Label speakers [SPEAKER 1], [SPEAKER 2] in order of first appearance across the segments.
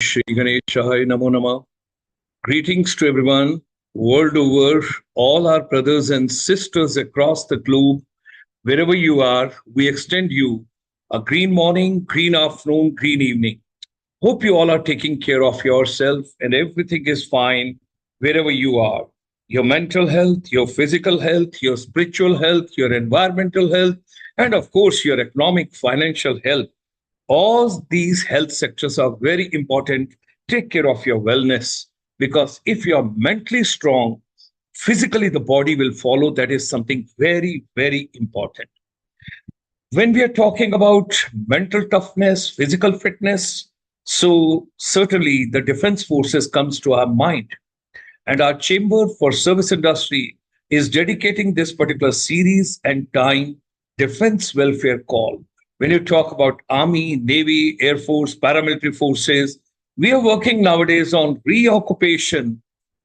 [SPEAKER 1] Shri Ganeshaya Namo Nama. Greetings to everyone world over, all our brothers and sisters across the globe, wherever you are. We extend you a green morning, green afternoon, green evening. Hope you all are taking care of yourself and everything is fine wherever you are. Your mental health, your physical health, your spiritual health, your environmental health, and of course, your economic, financial health. All these health sectors are very important. Take care of your wellness because if you are mentally strong, physically the body will follow. That is something very, very important. When we are talking about mental toughness, physical fitness, so certainly the defense forces comes to our mind, and our chamber for service industry is dedicating this particular series and time defense welfare call. When you talk about army, navy, air force, paramilitary forces, we are working nowadays on reoccupation,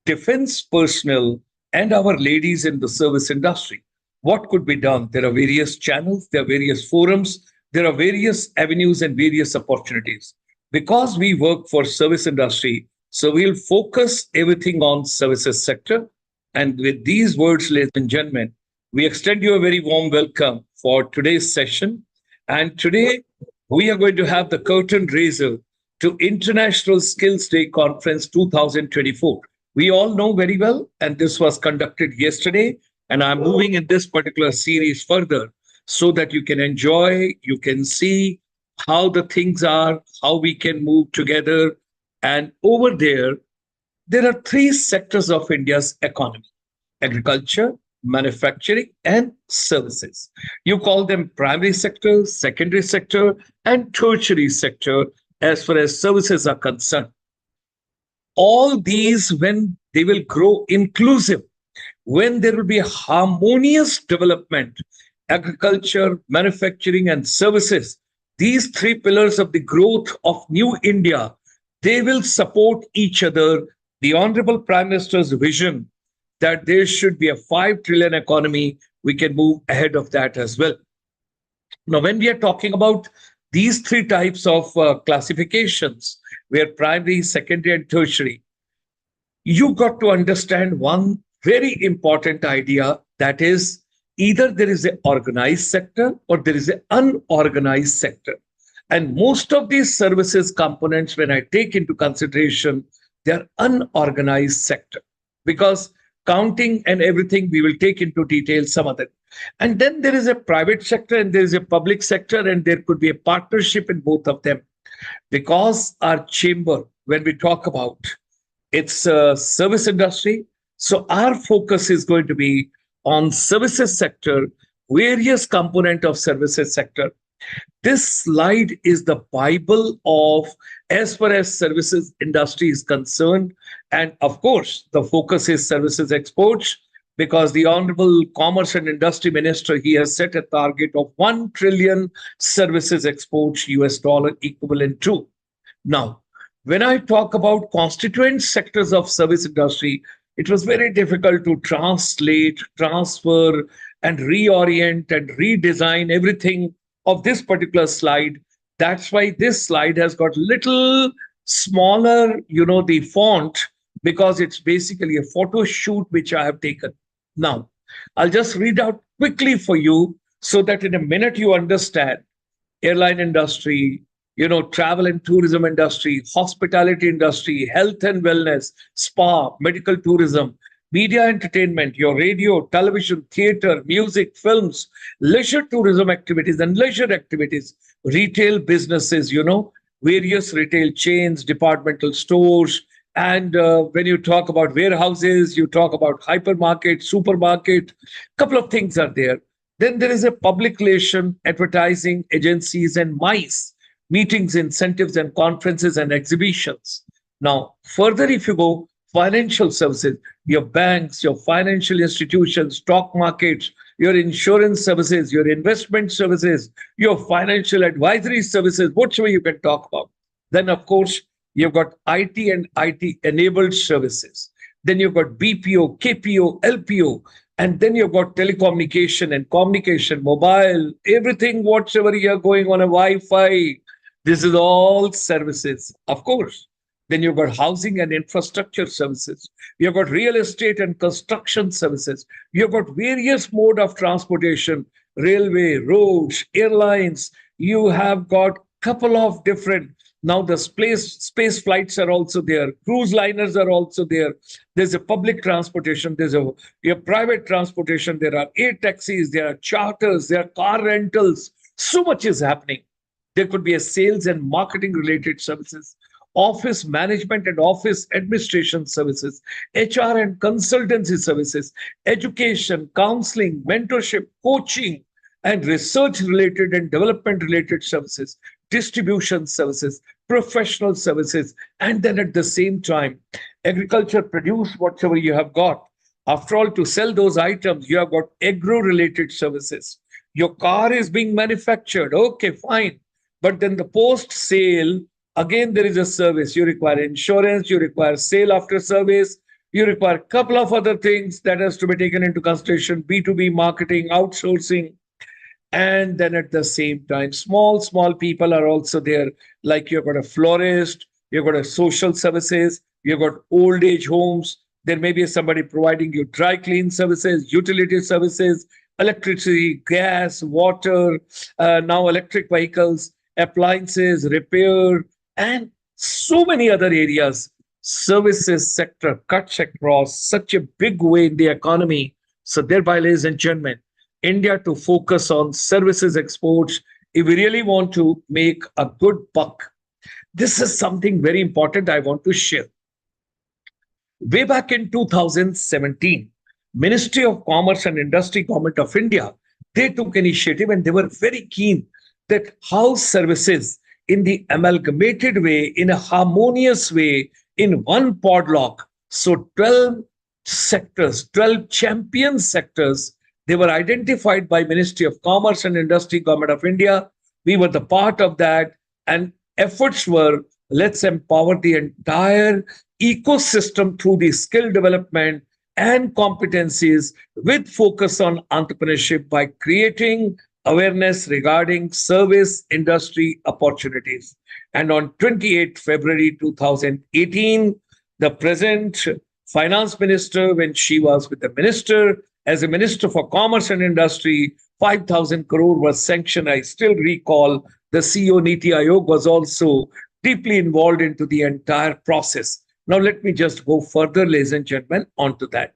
[SPEAKER 1] defense personnel, and our ladies in the service industry. What could be done? There are various channels, there are various forums, there are various avenues and various opportunities. Because we work for service industry, so we'll focus everything on services sector. And with these words, ladies and gentlemen, we extend you a very warm welcome for today's session. And today we are going to have the curtain raiser to International Skills Day Conference 2024. We all know very well, and this was conducted yesterday. And I'm moving in this particular series further so that you can enjoy, you can see how the things are, how we can move together. And over there are three sectors of India's economy: agriculture, manufacturing, and services. You call them primary sector, secondary sector, and tertiary sector as far as services are concerned. All these, when they will grow inclusive, when there will be a harmonious development, agriculture, manufacturing, and services, these three pillars of the growth of new India, they will support each other. The Honorable Prime Minister's vision that there should be a 5 trillion economy, we can move ahead of that as well. Now, when we are talking about these three types of classifications, where primary, secondary, and tertiary, you got to understand one very important idea, that is either there is an organized sector or there is an unorganized sector. And most of these services components, when I take into consideration, they are unorganized sector, because counting and everything we will take into detail some of them. And then there is a private sector and there is a public sector, and there could be a partnership in both of them. Because our chamber, when we talk about it's a service industry, so our focus is going to be on services sector, various component of services sector. This slide is the Bible of as far as services industry is concerned. And of course, the focus is services exports, because the Honorable Commerce and Industry Minister, he has set a target of 1 trillion services exports US dollar equivalent to. Now, when I talk about constituent sectors of service industry, it was very difficult to translate, transfer, and reorient and redesign everything of this particular slide. That's why this slide has got little smaller, the font, because it's basically a photo shoot which I have taken. Now, I'll just read out quickly for you so that in a minute you understand. Airline industry, travel and tourism industry, hospitality industry, health and wellness, spa, medical tourism, media entertainment, your radio, television, theater, music, films, leisure tourism activities and leisure activities, retail businesses, various retail chains, departmental stores. And when you talk about warehouses, you talk about hypermarket, supermarket, couple of things are there. Then there is a public relation, advertising agencies and MICE, meetings, incentives and conferences and exhibitions. Now, further, if you go, financial services, your banks, your financial institutions, stock markets, your insurance services, your investment services, your financial advisory services, whatever you can talk about. Then, of course, you've got IT and IT enabled services. Then you've got BPO, KPO, LPO, and then you've got telecommunication and communication, mobile, everything, whatsoever you're going on a Wi-Fi. This is all services. Of course, Then you've got housing and infrastructure services. You've got real estate and construction services. You've got various mode of transportation, railway, roads, airlines. You have got couple of different. Now the space flights are also there. Cruise liners are also there. There's a public transportation. There's a private transportation. There are air taxis. There are charters. There are car rentals. So much is happening. There could be a sales and marketing related services, office management and office administration services, HR and consultancy services, education, counseling, mentorship, coaching, and research related and development related services, distribution services, professional services, and then at the same time, agriculture produce whatever you have got. After all, to sell those items, you have got agro related services. Your car is being manufactured. Okay, fine. But then the post sale, again, there is a service. You require insurance, you require sale after service, you require a couple of other things that has to be taken into consideration, B2B marketing, outsourcing. And then at the same time, small people are also there. Like you've got a florist, you've got a social services, you've got old age homes. There may be somebody providing you dry clean services, utility services, electricity, gas, water, now electric vehicles, appliances, repair, and so many other areas. Services sector cuts across such a big way in the economy. So thereby, ladies and gentlemen, India to focus on services exports if we really want to make a good buck. This is something very important I want to share. Way back in 2017, Ministry of Commerce and Industry, Government of India, they took initiative and they were very keen that how services in the amalgamated way, in a harmonious way, in one podlock. So 12 sectors, 12 champion sectors, they were identified by Ministry of Commerce and Industry, Government of India. We were the part of that. And efforts were, let's empower the entire ecosystem through the skill development and competencies with focus on entrepreneurship by creating awareness regarding service industry opportunities. And on 28th February 2018, the present finance minister, when she was with the minister, as a minister for commerce and industry, 5,000 crore was sanctioned. I still recall the CEO Niti Aayog was also deeply involved into the entire process. Now, let me just go further, ladies and gentlemen, onto that.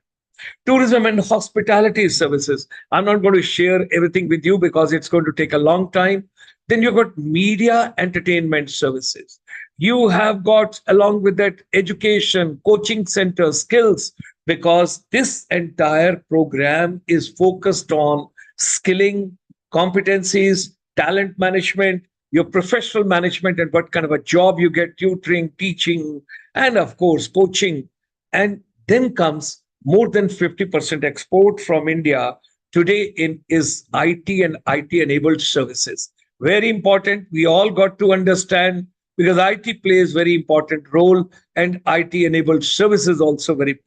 [SPEAKER 1] Tourism and hospitality services. I'm not going to share everything with you because it's going to take a long time. Then you've got media entertainment services. You have got, along with that, education, coaching center, skills, because this entire program is focused on skilling, competencies, talent management, your professional management, and what kind of a job you get, tutoring, teaching, and of course, coaching. And then comes more than 50% export from India today is IT and IT enabled services. Very important. We all got to understand because IT plays very important role and IT enabled services also very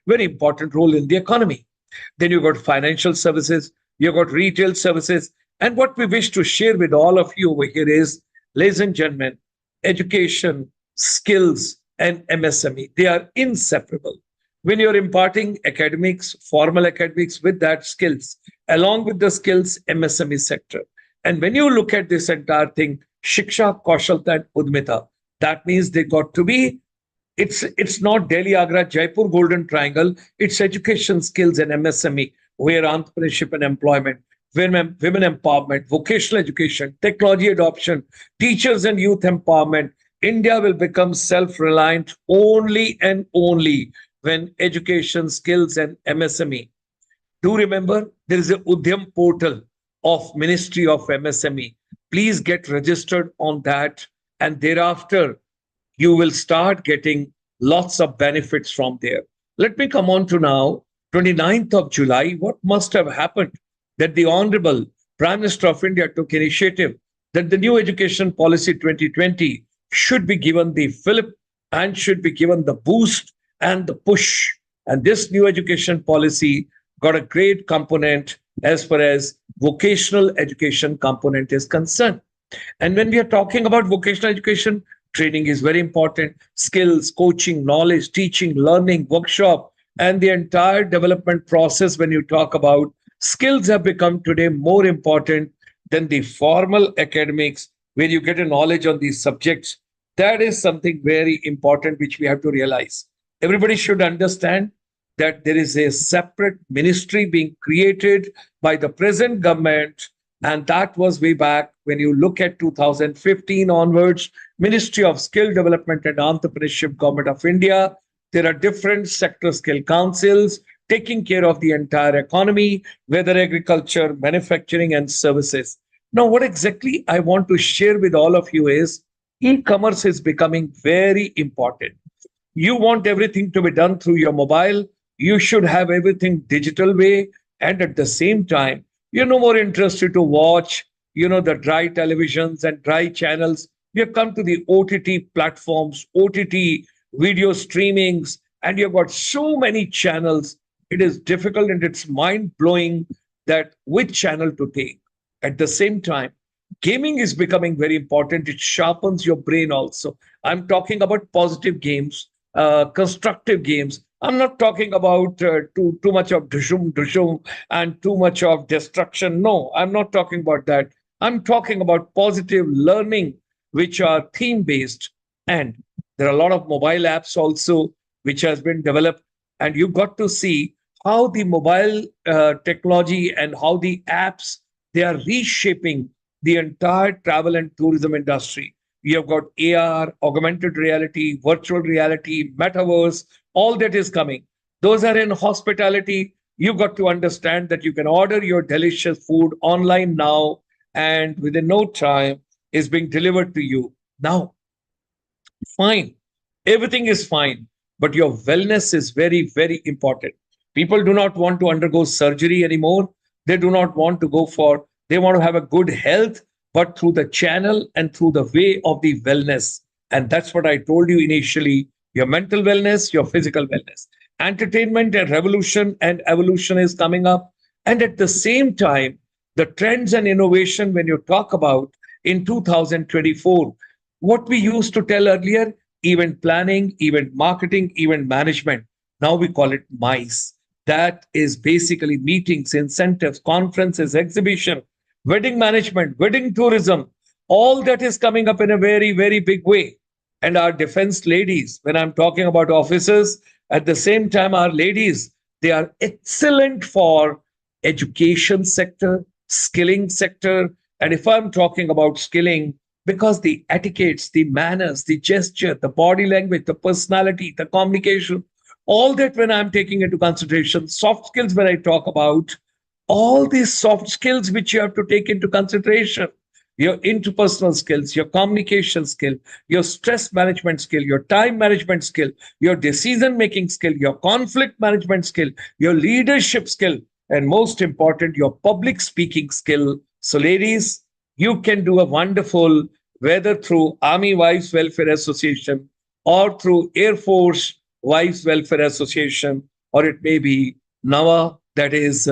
[SPEAKER 1] important role in the economy. Then you've got financial services, you've got retail services. And what we wish to share with all of you over here is, ladies and gentlemen, education, skills, and MSME, they are inseparable. When you're imparting academics, formal academics with that skills, along with the skills, MSME sector. And when you look at this entire thing, Shiksha, Kaushalta, and Udmita, that means they got to be, it's not Delhi, Agra, Jaipur, Golden Triangle, it's education, skills, and MSME, where entrepreneurship and employment, women empowerment, vocational education, technology adoption, teachers and youth empowerment. India will become self-reliant only and only when education, skills, and MSME. Do remember, there is a Udyam portal of Ministry of MSME. Please get registered on that. And thereafter, you will start getting lots of benefits from there. Let me come on to now, 29th of July. What must have happened that the Honorable Prime Minister of India took initiative that the new education policy 2020 should be given the fillip and should be given the boost and the push. And this new education policy got a great component as far as vocational education component is concerned. And when we are talking about vocational education, training is very important. Skills, coaching, knowledge, teaching, learning, workshop, and the entire development process when you talk about skills have become today more important than the formal academics where you get a knowledge on these subjects. That is something very important which we have to realize. Everybody should understand that there is a separate ministry being created by the present government, and that was way back when you look at 2015 onwards, Ministry of Skill Development and Entrepreneurship, Government of India. There are different sector skill councils taking care of the entire economy, whether agriculture, manufacturing, and services. Now, what exactly I want to share with all of you is e-commerce is becoming very important. You want everything to be done through your mobile. You should have everything digital way. And at the same time, you're no more interested to watch, the dry televisions and dry channels. You have come to the OTT platforms, OTT video streamings, and you've got so many channels. It is difficult and it's mind blowing that which channel to take. At the same time, gaming is becoming very important. It sharpens your brain also. I'm talking about positive games, constructive games. I'm not talking about too much of dushum and too much of destruction. No, I'm not talking about that. I'm talking about positive learning, which are theme based. And there are a lot of mobile apps also which has been developed. And you've got to see how the mobile technology and how the apps, they are reshaping the entire travel and tourism industry. We have got AR, augmented reality, virtual reality, metaverse, all that is coming. Those are in hospitality. You've got to understand that you can order your delicious food online now, and within no time is being delivered to you. Now, fine, everything is fine, but your wellness is very, very important. People do not want to undergo surgery anymore. They do not want to go for, they want to have a good health, but through the channel and through the way of the wellness. And that's what I told you initially, your mental wellness, your physical wellness. Entertainment and revolution and evolution is coming up. And at the same time, the trends and innovation, when you talk about in 2024, what we used to tell earlier, event planning, event marketing, event management, now we call it MICE. That is basically meetings, incentives, conferences, exhibition, wedding management, wedding tourism, all that is coming up in a very, very big way. And our defense ladies, when I'm talking about officers, at the same time, our ladies, they are excellent for education sector, skilling sector. And if I'm talking about skilling, because the etiquettes, the manners, the gesture, the body language, the personality, the communication, all that when I'm taking into consideration, soft skills when I talk about, all these soft skills which you have to take into consideration, your interpersonal skills, your communication skill, your stress management skill, your time management skill, your decision making skill, your conflict management skill, your leadership skill, and most important, your public speaking skill. So ladies, you can do a wonderful, whether through Army Wives Welfare Association or through Air Force Wives Welfare Association, or it may be NAVA, that is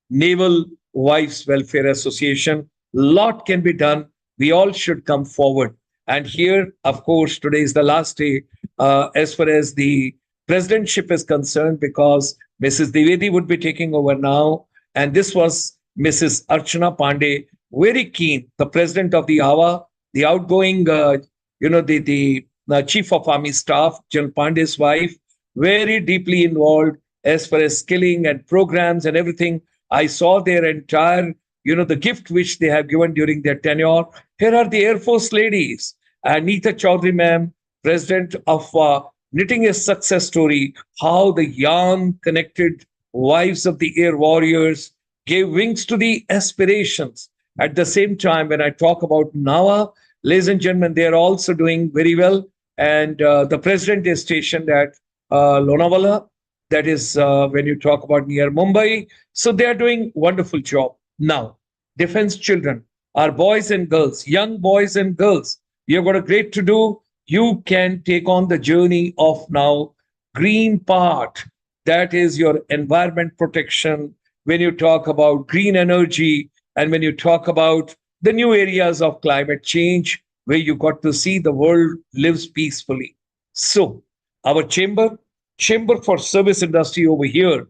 [SPEAKER 1] Naval Wives Welfare Association. Lot can be done. We all should come forward. And here, of course, today is the last day as far as the presidentship is concerned, because Mrs. Divedi would be taking over now. And this was Mrs. Archana Pandey, very keen, the president of the AWA, the outgoing, the chief of army staff, General Pandey's wife, very deeply involved as far as skilling and programs and everything. I saw their entire, the gift which they have given during their tenure. Here are the Air Force ladies. Neeta Chaudhary ma'am, president of Knitting a Success Story, how the young, connected wives of the air warriors gave wings to the aspirations. At the same time, when I talk about NAVA, ladies and gentlemen, they are also doing very well. And the president is stationed at Lonavala. That is when you talk about near Mumbai. So they are doing wonderful job. Now, defense children, our boys and girls, young boys and girls, you've got a great to do. You can take on the journey of now green part. That is your environment protection. When you talk about green energy and when you talk about the new areas of climate change, where you got to see the world lives peacefully. So, our chamber for service industry over here,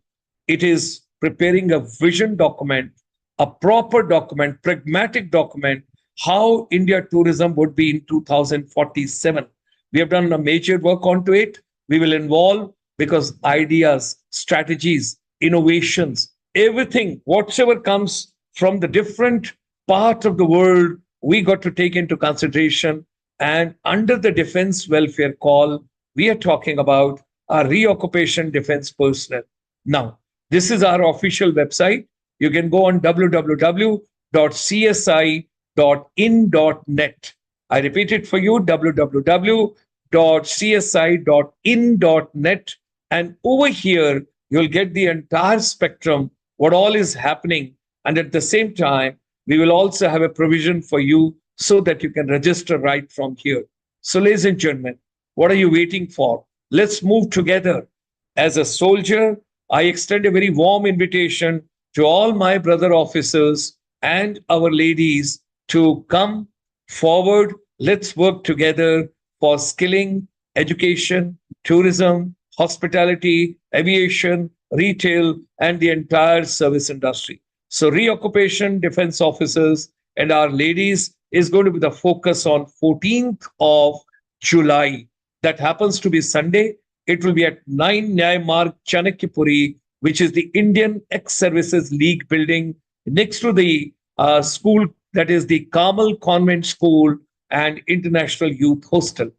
[SPEAKER 1] it is preparing a vision document, a proper document, pragmatic document, how India tourism would be in 2047. We have done a major work onto it. We will involve because ideas, strategies, innovations, everything, whatever comes from the different part of the world, we got to take into consideration. And under the defense welfare call, we are talking about our reoccupation defense personnel. Now, this is our official website. You can go on www.csi.in.net. I repeat it for you, www.csi.in.net. And over here, you'll get the entire spectrum, what all is happening. And at the same time, we will also have a provision for you so that you can register right from here. So, ladies and gentlemen, what are you waiting for? Let's move together. As a soldier, I extend a very warm invitation to all my brother officers and our ladies to come forward. Let's work together for skilling, education, tourism, hospitality, aviation, retail, and the entire service industry. So reoccupation defense officers and our ladies is going to be the focus on 14th of July. That happens to be Sunday. It will be at 9 Nyay Marg, Chanakyapuri, which is the Indian Ex-Services League building next to the school, that is the Carmel Convent School and International Youth Hostel.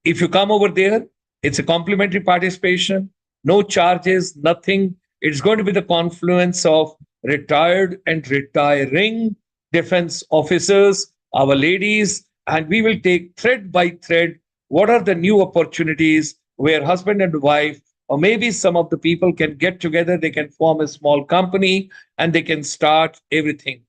[SPEAKER 1] If you come over there, it's a complimentary participation, no charges, nothing. It's going to be the confluence of retired and retiring defense officers, our ladies, and we will take thread by thread what are the new opportunities where husband and wife, or maybe some of the people can get together, they can form a small company and they can start everything.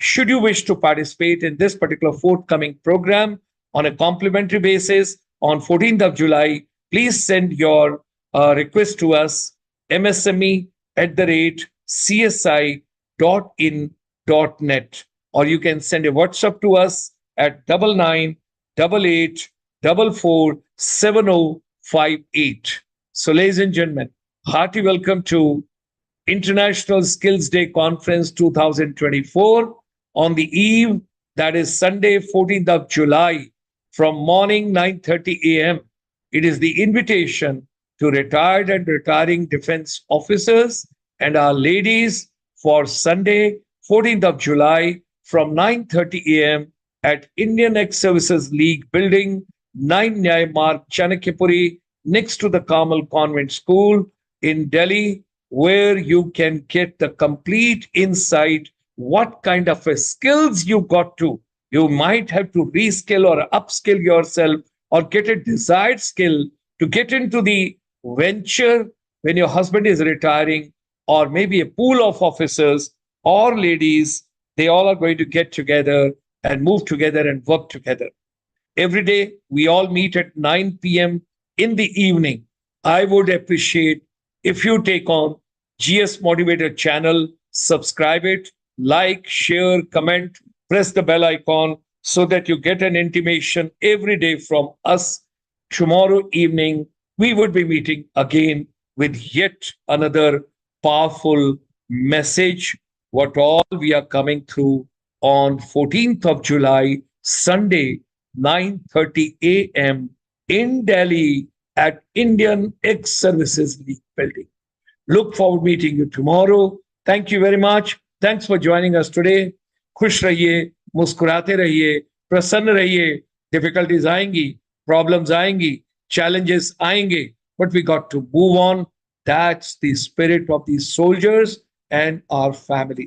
[SPEAKER 1] Should you wish to participate in this particular forthcoming program on a complimentary basis on 14th of July, please send your request to us, msme@csi.in.net, or you can send a WhatsApp to us at 9988447058. So, ladies and gentlemen, hearty welcome to International Skills Day Conference 2024 on the eve, that is Sunday, 14th of July, from morning 9:30 a.m. It is the invitation to retired and retiring defense officers and our ladies for Sunday, 14th of July, from 9:30 a.m. at Indian Ex-Services League building, 9 Nyay Marg, Chanakyapuri, next to the Carmel Convent School in Delhi, where you can get the complete insight what kind of a skills you got to. You might have to reskill or upskill yourself or get a desired skill to get into the venture when your husband is retiring, or maybe a pool of officers or ladies. They all are going to get together and move together and work together. Every day, we all meet at 9 p.m. in the evening. I would appreciate if you take on GS Motivator channel, subscribe it, like, share, comment, press the bell icon so that you get an intimation every day from us. Tomorrow evening, we would be meeting again with yet another powerful message, what all we are coming through on 14th of July, Sunday, 9:30 a.m. in Delhi at Indian Ex-Services League building. Look forward to meeting you tomorrow. Thank you very much. Thanks for joining us today. खुश रहिए, मुस्कुराते रहिए, प्रसन्न रहिए. Difficulties आएंगी, problems आएंगी, challenges आएंगे, but we got to move on. That's the spirit of these soldiers and our families.